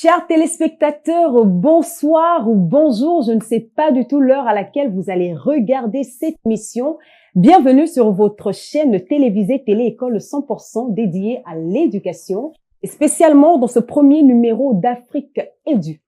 Chers téléspectateurs, bonsoir ou bonjour, je ne sais pas du tout l'heure à laquelle vous allez regarder cette émission. Bienvenue sur votre chaîne télévisée Télé-École 100% dédiée à l'éducation, et spécialement dans ce premier numéro d'Afrique Édu.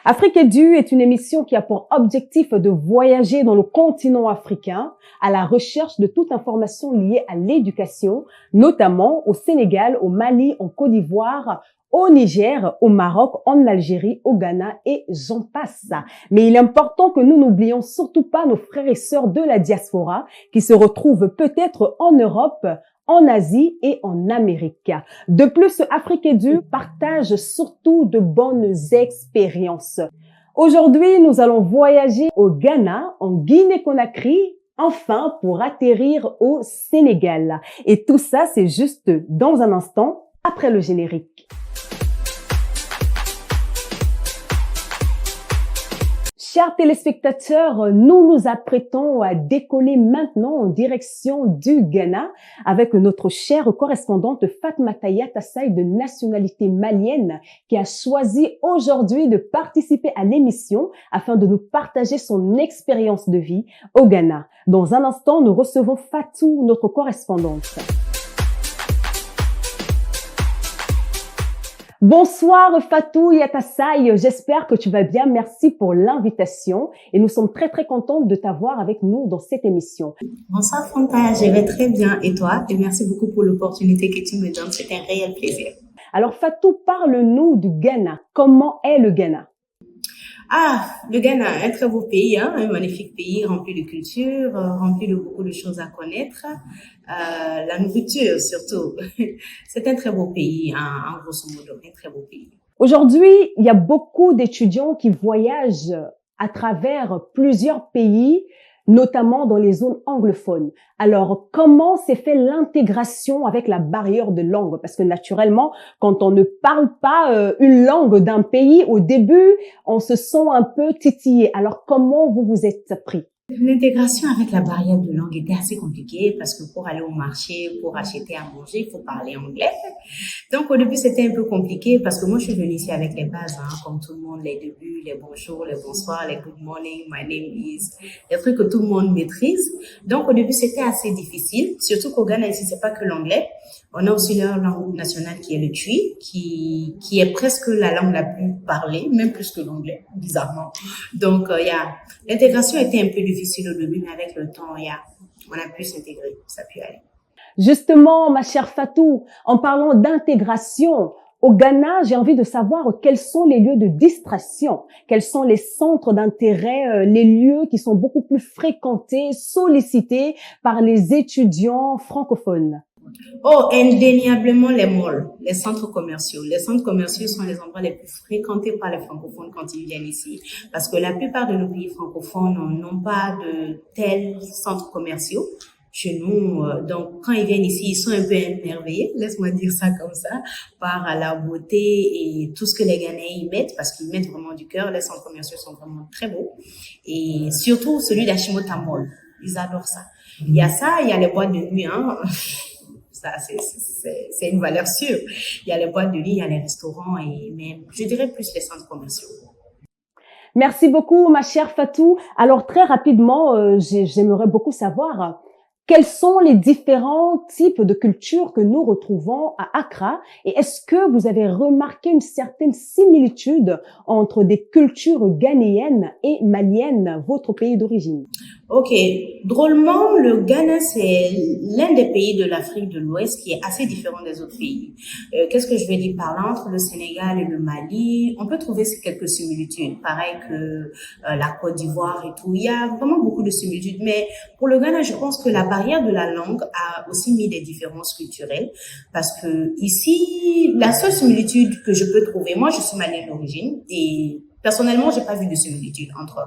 Afrique Édu est une émission qui a pour objectif de voyager dans le continent africain à la recherche de toute information liée à l'éducation, notamment au Sénégal, au Mali, en Côte d'Ivoire, au Niger, au Maroc, en Algérie, au Ghana et j'en passe. Mais il est important que nous n'oublions surtout pas nos frères et sœurs de la diaspora qui se retrouvent peut-être en Europe, en Asie et en Amérique. De plus, Afrique Édu partage surtout de bonnes expériences. Aujourd'hui, nous allons voyager au Ghana, en Guinée-Conakry, enfin pour atterrir au Sénégal. Et tout ça, c'est juste dans un instant, après le générique. Chers téléspectateurs, nous nous apprêtons à décoller maintenant en direction du Ghana avec notre chère correspondante Fatmata Yatassaye de nationalité malienne qui a choisi aujourd'hui de participer à l'émission afin de nous partager son expérience de vie au Ghana. Dans un instant, nous recevons Fatou, notre correspondante. Bonsoir Fatou Yatassaye, j'espère que tu vas bien, merci pour l'invitation et nous sommes très contentes de t'avoir avec nous dans cette émission. Bonsoir Fanta, je vais très bien et toi? Et merci beaucoup pour l'opportunité que tu me donnes, c'est un réel plaisir. Alors Fatou, parle-nous du Ghana, comment est le Ghana? Le Ghana, un très beau pays, un magnifique pays rempli de culture, rempli de beaucoup de choses à connaître, la nourriture surtout. C'est un très beau pays, en grosso modo, un très beau pays. Aujourd'hui, il y a beaucoup d'étudiants qui voyagent à travers plusieurs pays, notamment dans les zones anglophones. Alors, comment s'est fait l'intégration avec la barrière de langue? Parce que naturellement, quand on ne parle pas une langue d'un pays, au début, on se sent un peu titillé. Alors, comment vous vous êtes pris? L'intégration avec la barrière de langue était assez compliquée parce que pour aller au marché, pour acheter à manger, il faut parler anglais. Donc au début, c'était un peu compliqué parce que moi, je suis venue ici avec les bases, comme tout le monde, les débuts, les bonjours, les bonsoirs, les good morning, my name is, les trucs que tout le monde maîtrise. Donc au début, c'était assez difficile, surtout qu'au Ghana, ici, c'est pas que l'anglais. On a aussi leur langue nationale qui est le Twi, qui est presque la langue la plus parlée, même plus que l'anglais, bizarrement. Donc, l'intégration était un peu difficile au début, mais avec le temps, on a pu s'intégrer, ça a pu aller. Justement, ma chère Fatou, en parlant d'intégration, au Ghana, j'ai envie de savoir quels sont les lieux de distraction, quels sont les centres d'intérêt, les lieux qui sont beaucoup plus fréquentés, sollicités par les étudiants francophones. Indéniablement les malls, les centres commerciaux. Les centres commerciaux sont les endroits les plus fréquentés par les francophones quand ils viennent ici. Parce que la plupart de nos pays francophones n'ont pas de tels centres commerciaux chez nous. Donc, quand ils viennent ici, ils sont un peu émerveillés, laisse-moi dire ça comme ça, par la beauté et tout ce que les Ghanéens y mettent, parce qu'ils mettent vraiment du cœur. Les centres commerciaux sont vraiment très beaux. Et surtout, celui d'Ashimota Mall. Ils adorent ça. Il y a ça, il y a les boîtes de nuit, Ça, c'est une valeur sûre. Il y a les boîtes de nuit, il y a les restaurants et même, je dirais plus les centres commerciaux. Merci beaucoup, ma chère Fatou. Alors, très rapidement, j'aimerais beaucoup savoir quels sont les différents types de cultures que nous retrouvons à Accra et est-ce que vous avez remarqué une certaine similitude entre des cultures ghanéennes et maliennes, votre pays d'origine? Ok, drôlement, le Ghana, c'est l'un des pays de l'Afrique de l'Ouest qui est assez différent des autres pays. Qu'est-ce que je veux dire par là? Entre le Sénégal et le Mali, on peut trouver quelques similitudes, pareil que la Côte d'Ivoire et tout. Il y a vraiment beaucoup de similitudes, mais pour le Ghana, je pense que la barrière de la langue a aussi mis des différences culturelles parce que ici, la seule similitude que je peux trouver, moi je suis malienne d'origine et personnellement, j'ai pas vu de similitude entre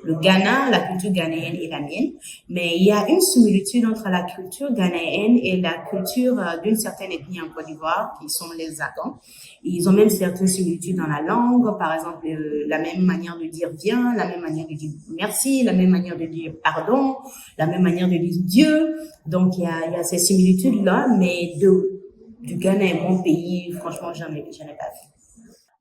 le Ghana, la culture ghanéenne et la mienne, mais il y a une similitude entre la culture ghanéenne et la culture d'une certaine ethnie en Côte d'Ivoire, qui sont les Akans. Ils ont même certaines similitudes dans la langue, par exemple, la même manière de dire viens, la même manière de dire merci, la même manière de dire pardon, la même manière de dire Dieu. Donc, il y a ces similitudes-là, mais du Ghana est mon pays, franchement, j'en ai pas vu.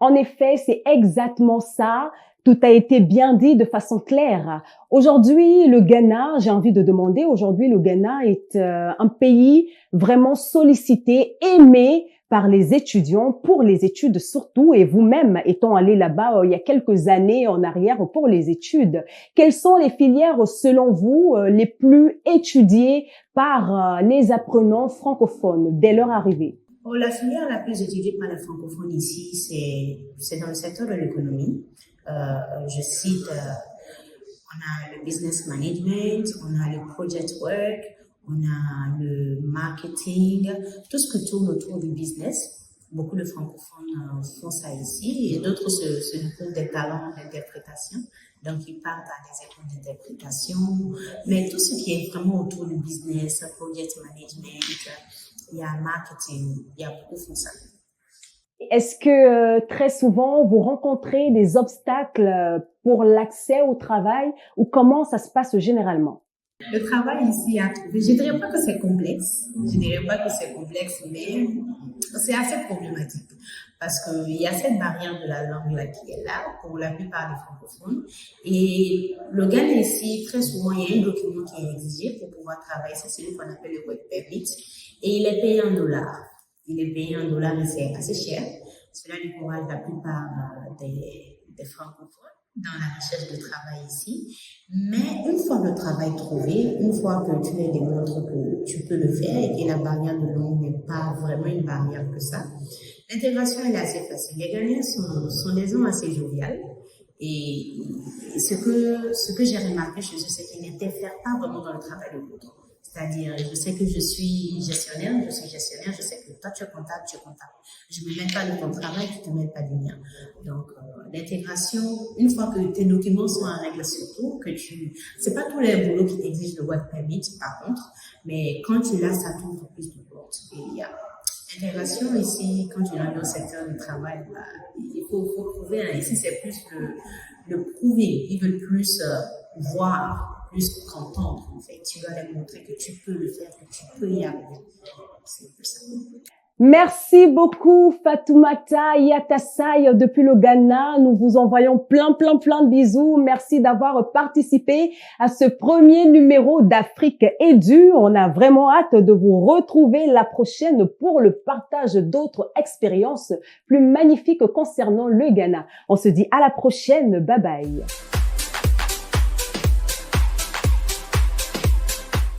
En effet, c'est exactement ça. Tout a été bien dit de façon claire. Aujourd'hui, le Ghana, j'ai envie de demander, aujourd'hui, le Ghana est un pays vraiment sollicité, aimé par les étudiants, pour les études surtout, et vous-même étant allé là-bas il y a quelques années en arrière pour les études. Quelles sont les filières, selon vous, les plus étudiées par les apprenants francophones dès leur arrivée? Bon, la filière la plus étudiée par les francophones ici, c'est dans le secteur de l'économie. Je cite, on a le business management, on a le project work, on a le marketing, tout ce qui tourne autour du business. Beaucoup de francophones font ça ici et d'autres se découvrent des talents d'interprétation. Donc, ils partent à des écoles d'interprétation. Mais tout ce qui est vraiment autour du business, project management, il y a marketing, il y a beaucoup font ça. Est-ce que très souvent, vous rencontrez des obstacles pour l'accès au travail ou comment ça se passe généralement? Le travail ici à trouver, je dirais pas que c'est complexe, mais c'est assez problématique parce qu'il y a cette barrière de la langue là qui est là pour la plupart des francophones. Et le Ghana ici, très souvent, il y a un document qui est exigé pour pouvoir travailler, c'est celui qu'on appelle le work permit, et il est payé en dollars. Il est payé en dollars et c'est assez cher. Cela décourage la plupart des francophones dans la recherche de travail ici. Mais une fois le travail trouvé, une fois que tu leur démontres que tu peux le faire et que la barrière de langue n'est pas vraiment une barrière que ça, l'intégration elle est assez facile. Les Ghanéens sont des gens assez joviales. Et ce que j'ai remarqué chez eux, c'est qu'ils n'interfèrent pas vraiment dans le travail de l'autre. C'est-à-dire, je sais que je suis gestionnaire, je sais que toi tu es comptable, Je ne me mêle pas de ton travail, tu ne te mêles pas du mien. Donc, l'intégration, une fois que tes documents sont en règle surtout, c'est pas tous les boulots qui exigent le work permit, par contre, mais quand tu l'as, ça t'ouvre plus de portes. Et il y a l'intégration ici, quand tu es dans le secteur du travail, il faut prouver, hein. Ici c'est plus le prouver, ils veulent plus voir, plus qu'entendre, en fait. Tu dois leur montrer que tu peux le faire, que tu peux y arriver. C'est plus ça. Merci beaucoup Fatoumata Yatassaye depuis le Ghana. Nous vous envoyons plein de bisous. Merci d'avoir participé à ce premier numéro d'Afrique Edu. On a vraiment hâte de vous retrouver la prochaine pour le partage d'autres expériences plus magnifiques concernant le Ghana. On se dit à la prochaine. Bye bye.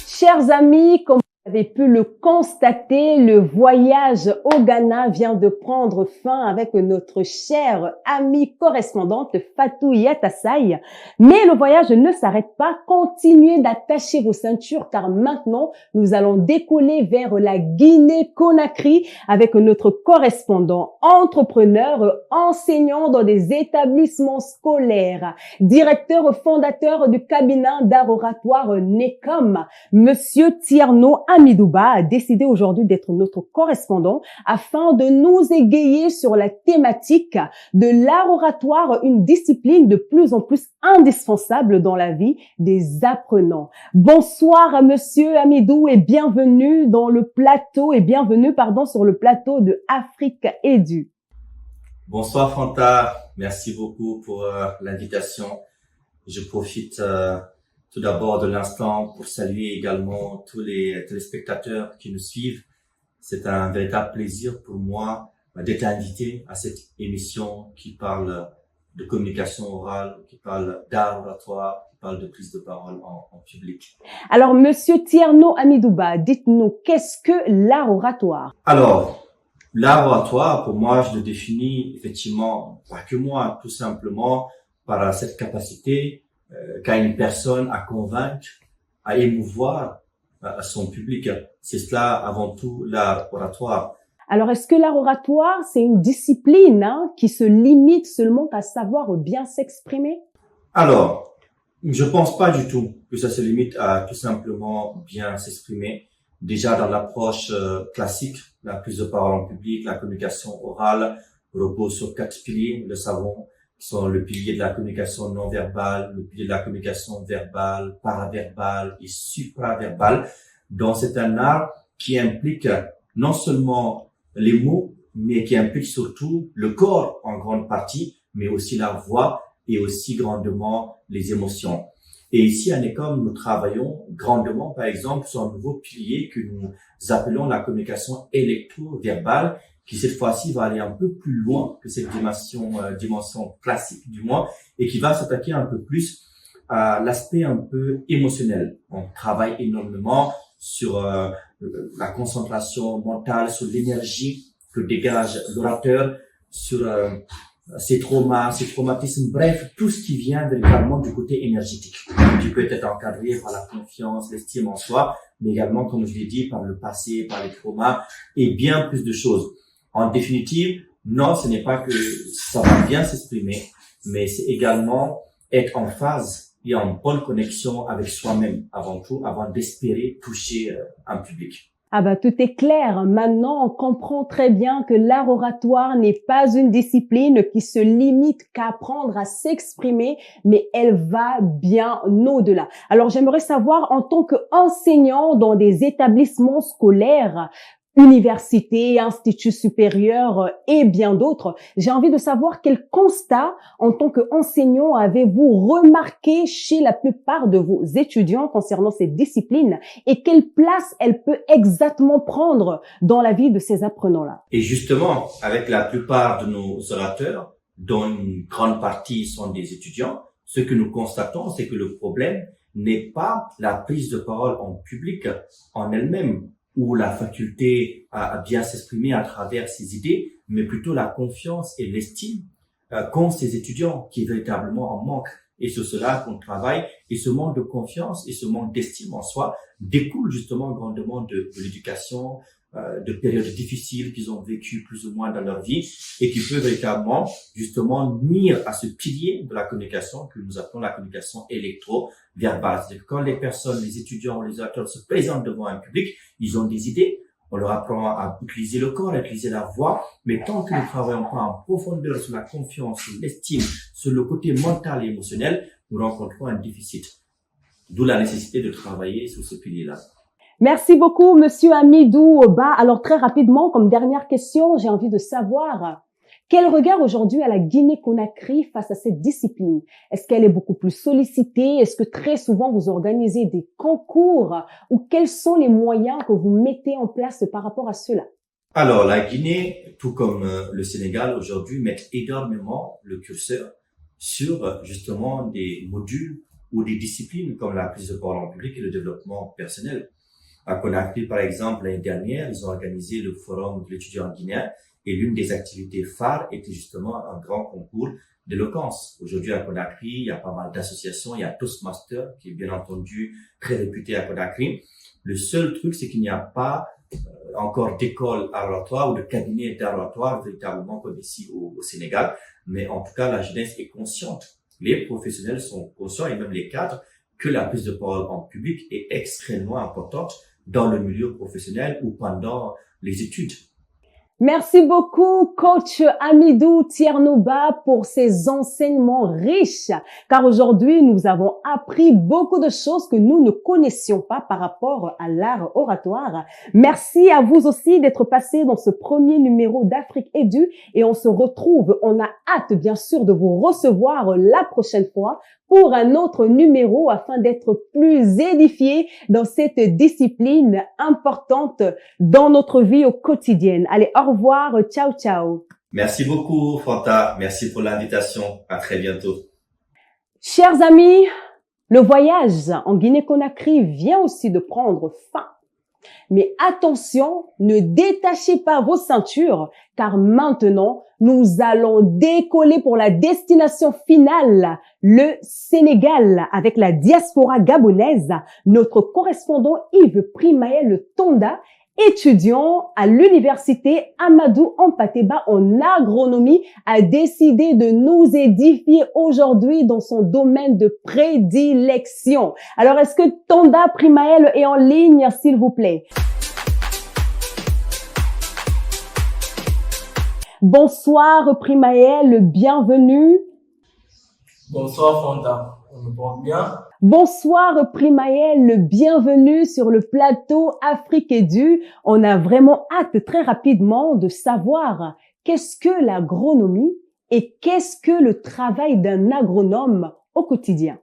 Chers amis, comme vous avez pu le constater, le voyage au Ghana vient de prendre fin avec notre chère amie correspondante Fatou Yatassaye. Mais le voyage ne s'arrête pas. Continuez d'attacher vos ceintures car maintenant, nous allons décoller vers la Guinée-Conakry avec notre correspondant entrepreneur, enseignant dans des établissements scolaires, directeur fondateur du cabinet d'art oratoire NECOM, Monsieur Tierno Amidouba a décidé aujourd'hui d'être notre correspondant afin de nous égayer sur la thématique de l'art oratoire, une discipline de plus en plus indispensable dans la vie des apprenants. Bonsoir à Monsieur Amidou et bienvenue sur le plateau de Afrique Edu. Bonsoir Fanta, merci beaucoup pour l'invitation. Je profite tout d'abord de l'instant pour saluer également tous les téléspectateurs qui nous suivent. C'est un véritable plaisir pour moi d'être invité à cette émission qui parle de communication orale, qui parle d'art oratoire, qui parle de prise de parole en public. Alors, Monsieur Tierno Amidouba, dites-nous, qu'est-ce que l'art oratoire? Alors, l'art oratoire, pour moi, je le définis effectivement, pas que moi, tout simplement par cette capacité qu'a une personne à convaincre, à émouvoir son public. C'est cela avant tout l'art oratoire. Alors, est-ce que l'art oratoire, c'est une discipline qui se limite seulement à savoir bien s'exprimer? Alors, je pense pas du tout que ça se limite à tout simplement bien s'exprimer. Déjà dans l'approche classique, la prise de parole en public, la communication orale repose sur 4 piliers, nous le savons, qui sont le pilier de la communication non verbale, le pilier de la communication verbale, paraverbale et supraverbale. Donc c'est un art qui implique non seulement les mots, mais qui implique surtout le corps en grande partie, mais aussi la voix et aussi grandement les émotions. Et ici, à NECOM, nous travaillons grandement, par exemple, sur un nouveau pilier que nous appelons la communication électro-verbale, qui cette fois-ci va aller un peu plus loin que cette dimension classique du moins, et qui va s'attaquer un peu plus à l'aspect un peu émotionnel. On travaille énormément sur la concentration mentale, sur l'énergie que dégage l'orateur, sur ses traumas, ses traumatismes, bref, tout ce qui vient véritablement du côté énergétique, qui peut être encadré par la confiance, l'estime en soi, mais également, comme je l'ai dit, par le passé, par les traumas et bien plus de choses. En définitive, non, ce n'est pas que ça va bien s'exprimer, mais c'est également être en phase et en bonne connexion avec soi-même avant tout, avant d'espérer toucher un public. Ah bah tout est clair. Maintenant, on comprend très bien que l'art oratoire n'est pas une discipline qui se limite qu'à apprendre à s'exprimer, mais elle va bien au-delà. Alors, j'aimerais savoir, en tant qu'enseignant dans des établissements scolaires, universités, instituts supérieurs et bien d'autres, j'ai envie de savoir quel constat, en tant qu'enseignant, avez-vous remarqué chez la plupart de vos étudiants concernant cette discipline et quelle place elle peut exactement prendre dans la vie de ces apprenants-là? Et justement, avec la plupart de nos orateurs, dont une grande partie sont des étudiants, ce que nous constatons, c'est que le problème n'est pas la prise de parole en public en elle-même, ou la faculté à bien s'exprimer à travers ses idées, mais plutôt la confiance et l'estime qu'ont ces étudiants qui est véritablement en manque. Et c'est cela qu'on travaille. Et ce manque de confiance et ce manque d'estime en soi découle justement grandement de l'éducation, de périodes difficiles qu'ils ont vécues plus ou moins dans leur vie et qui peut véritablement justement nuire à ce pilier de la communication que nous appelons la communication électro-verbale. C'est-à-dire que quand les personnes, les étudiants ou les acteurs se présentent devant un public, ils ont des idées, on leur apprend à utiliser le corps, à utiliser la voix, mais tant que nous ne travaillons pas en profondeur sur la confiance, sur l'estime, sur le côté mental et émotionnel, nous rencontrons un déficit. D'où la nécessité de travailler sur ce pilier-là. Merci beaucoup, Monsieur Hamidou Ba. Alors, très rapidement, comme dernière question, j'ai envie de savoir quel regard aujourd'hui à la Guinée-Conakry face à cette discipline? Est-ce qu'elle est beaucoup plus sollicitée? Est-ce que très souvent vous organisez des concours? Ou quels sont les moyens que vous mettez en place par rapport à cela? Alors, la Guinée, tout comme le Sénégal aujourd'hui, met énormément le curseur sur justement des modules ou des disciplines comme la prise de parole en public et le développement personnel. À Conakry, par exemple, l'année dernière, ils ont organisé le forum de l'étudiant guinéen et l'une des activités phares était justement un grand concours d'éloquence. Aujourd'hui, à Conakry, il y a pas mal d'associations. Il y a Toastmaster, qui est bien entendu très réputé à Conakry. Le seul truc, c'est qu'il n'y a pas encore d'école oratoire ou de cabinet d'art oratoire véritablement comme ici au Sénégal. Mais en tout cas, la jeunesse est consciente. Les professionnels sont conscients et même les cadres que la prise de parole en public est extrêmement importante dans le milieu professionnel ou pendant les études. Merci beaucoup, coach Hamidou Tierno-Ba, pour ces enseignements riches, car aujourd'hui, nous avons appris beaucoup de choses que nous ne connaissions pas par rapport à l'art oratoire. Merci à vous aussi d'être passé dans ce premier numéro d'Afrique Edu et on se retrouve, on a hâte bien sûr de vous recevoir la prochaine fois pour un autre numéro afin d'être plus édifiés dans cette discipline importante dans notre vie au quotidien. Allez, au revoir, ciao, ciao. Merci beaucoup, Fanta. Merci pour l'invitation. À très bientôt. Chers amis, le voyage en Guinée-Conakry vient aussi de prendre fin. Mais attention, ne détachez pas vos ceintures, car maintenant, nous allons décoller pour la destination finale, le Sénégal, avec la diaspora gabonaise. Notre correspondant Yves Primaël Tonda, étudiant à l'université Amadou Hampâté-Bâ en agronomie, a décidé de nous édifier aujourd'hui dans son domaine de prédilection. Alors, est-ce que Tonda Primaël est en ligne, s'il vous plaît? Bonsoir Primaël, bienvenue. Bonsoir Fanta, on me porte bien. Bonsoir Primaël, bienvenue sur le plateau Afrique Edu. On a vraiment hâte très rapidement de savoir qu'est-ce que l'agronomie et qu'est-ce que le travail d'un agronome au quotidien.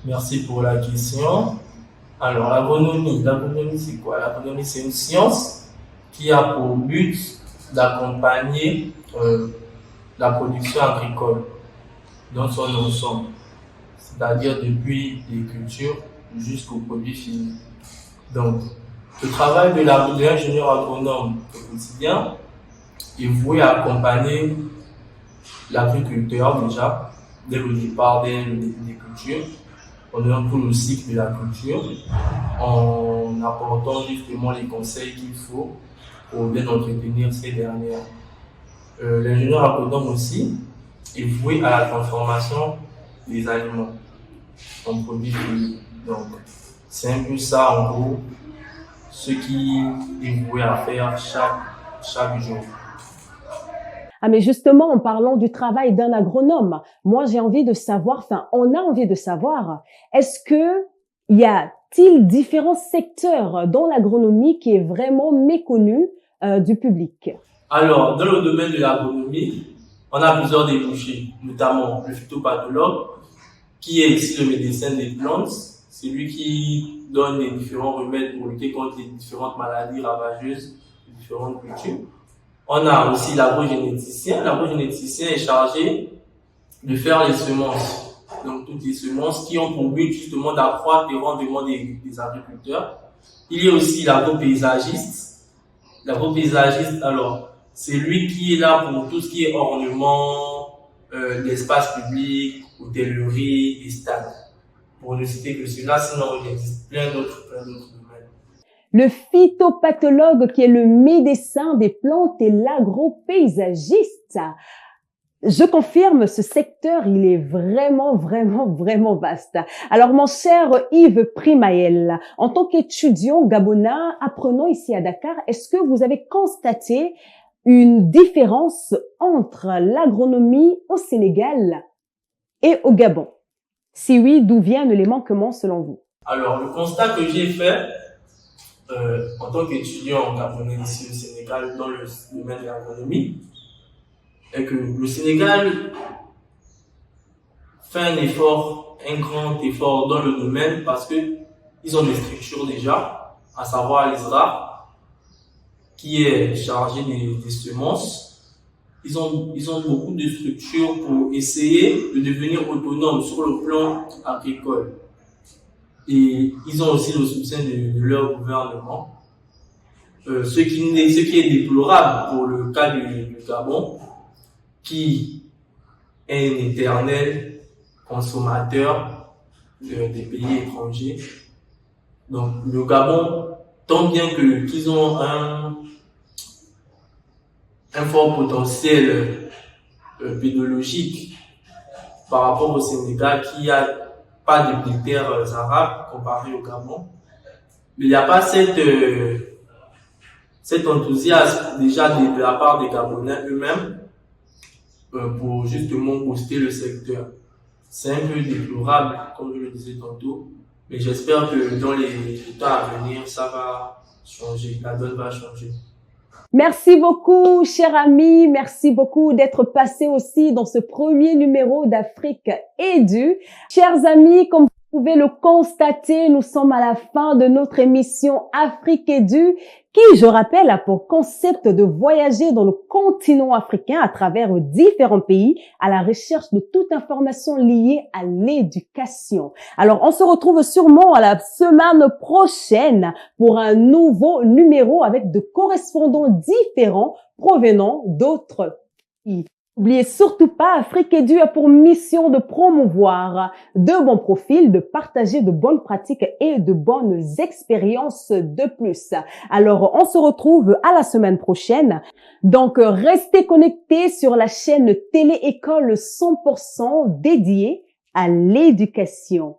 Merci pour la question. Alors l'agronomie c'est quoi? L'agronomie c'est une science qui a pour but d'accompagner la production agricole dans son ensemble, c'est-à-dire depuis les cultures jusqu'au produit fini. Donc, le travail de l'ingénieur agronome au quotidien est voué à accompagner l'agriculteur déjà, dès le départ, dès le début des cultures, pendant tout le cycle de la culture, en apportant justement les conseils qu'il faut pour bien entretenir ces dernières. L'ingénieur agronome aussi est voué à la transformation des aliments en produits finis. Donc, c'est un peu ça, en gros, ce qui est voué à faire chaque jour. Ah, mais justement, en parlant du travail d'un agronome, moi, j'ai envie de savoir, on a envie de savoir, est-ce que y a-t-il différents secteurs dans l'agronomie qui est vraiment méconnu du public? Alors, dans le domaine de l'agronomie, on a plusieurs débouchés, notamment le phytopathologue, qui est ici le médecin des plantes. C'est lui qui donne les différents remèdes pour lutter contre les différentes maladies ravageuses de différentes cultures. On a aussi l'agrogénéticien. L'agrogénéticien est chargé de faire les semences. Donc, toutes les semences qui ont pour but justement d'accroître les rendements des agriculteurs. Il y a aussi l'agropaysagiste. L'agropaysagiste, alors, c'est lui qui est là pour tout ce qui est ornement, l'espace public, hôtellerie et stade. Pour ne citer que cela, sinon il existe plein d'autres domaines. Le phytopathologue qui est le médecin des plantes et l'agropaysagiste. Je confirme, ce secteur, il est vraiment vaste. Alors, mon cher Yves Primaël, en tant qu'étudiant gabonais apprenant ici à Dakar, est-ce que vous avez constaté une différence entre l'agronomie au Sénégal et au Gabon? Si oui, d'où vient l'élément comment selon vous? Alors, le constat que j'ai fait en tant qu'étudiant gabonais ici au Sénégal dans le domaine de l'agronomie est que le Sénégal fait un grand effort dans le domaine parce que ils ont des structures déjà, à savoir l'ISRA, qui est chargé des semences. Ils ont beaucoup de structures pour essayer de devenir autonomes sur le plan agricole. Et ils ont aussi le soutien de leur gouvernement. Ce qui est déplorable pour le cas du Gabon, qui est un éternel consommateur des pays étrangers. Donc le Gabon, tant bien qu'ils ont un fort potentiel pédologique par rapport au Sénégal qui a pas de terres arables comparé au Gabon, mais il n'y a pas cet enthousiasme déjà de la part des Gabonais eux-mêmes pour justement booster le secteur. C'est un peu déplorable, comme je le disais tantôt, mais j'espère que dans les temps à venir, ça va changer, la donne va changer. Merci beaucoup, cher ami. Merci beaucoup d'être passé aussi dans ce premier numéro d'Afrique Edu. Chers amis, comme vous pouvez le constater, nous sommes à la fin de notre émission Afrique Edu, qui, je rappelle, a pour concept de voyager dans le continent africain à travers différents pays à la recherche de toute information liée à l'éducation. Alors, on se retrouve sûrement à la semaine prochaine pour un nouveau numéro avec de correspondants différents provenant d'autres pays. N'oubliez surtout pas, Afrique Edu a pour mission de promouvoir de bons profils, de partager de bonnes pratiques et de bonnes expériences de plus. Alors, on se retrouve à la semaine prochaine. Donc, restez connectés sur la chaîne Télé École 100% dédiée à l'éducation.